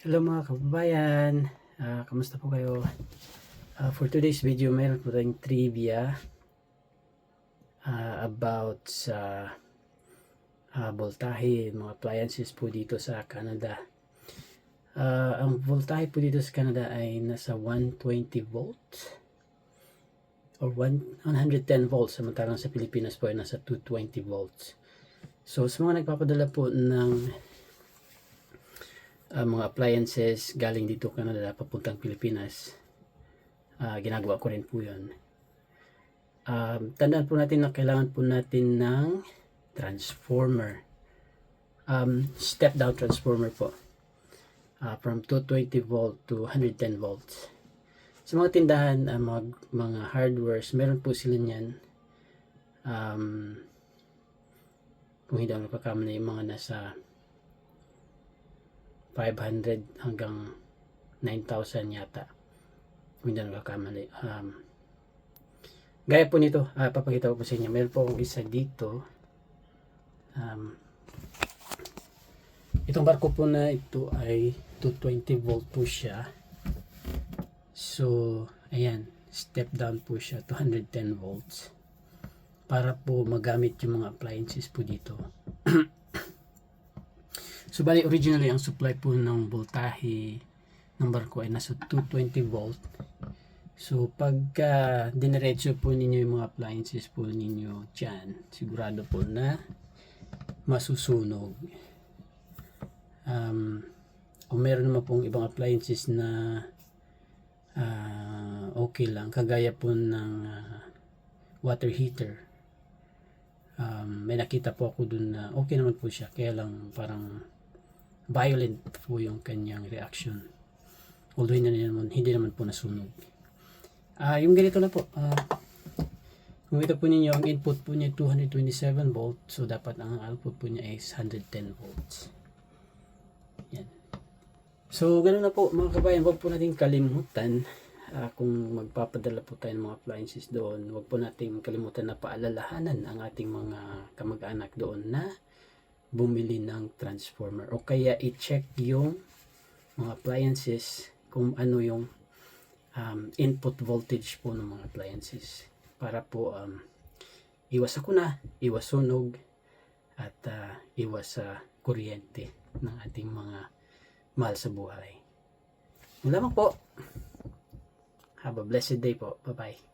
Hello mga kababayan, kamusta po kayo? For today's video, mayroon po tayong trivia about sa voltahe, mga appliances po dito sa Canada. Ang voltahe po dito sa Canada ay nasa 120 volts or 110 volts, samantalang sa Pilipinas po ay nasa 220 volts. So sa mga nagpapadala po ng mga appliances galing dito Canada papuntang Pilipinas, ginagawa ko rin po yun. Tandaan po natin na kailangan po natin ng transformer, step down transformer po, from 220 volt to 110 volts. Sa mga tindahan, mga hardwares, meron po sila niyan. Kung hindi ako nagkakamali, yung mga nasa 500 hanggang 9,000 yata, kung hindi nagkakamali. Gaya po nito, papakita ko po sa inyo. Meron po akong isa dito. Itong barko po na ito ay 220 volt po siya. So ayan, step down po siya to 110 volts para po magamit yung mga appliances po dito. So bali, originally ang supply po ng voltahe ng barko ay nasa 220 volt. So pagka dinerecho po ninyo yung mga appliances po ninyo dyan, sigurado po na masusunog. O meron naman pong ibang appliances na okay lang, kagaya po ng water heater. May nakita po ako dun na okay naman po siya, kaya lang parang violent po yung kanyang reaction, although hindi naman po nasunog. Yung ganito na po, kung ito po ninyo, ang input po niya 227 volt, so dapat ang output po niya is 110 volts. Yan. So ganoon na po mga kabayan, huwag po natin kalimutan, kung magpapadala po tayo ng mga appliances doon, huwag po natin kalimutan na paalalahanan ang ating mga kamag-anak doon na bumili ng transformer, o kaya i-check yung mga appliances kung ano yung input voltage po ng mga appliances, para po iwas sakuna, iwas sunog, at iwas sa kuryente ng ating mga mahal sa buhay. Wala po. Have a blessed day po. Bye bye.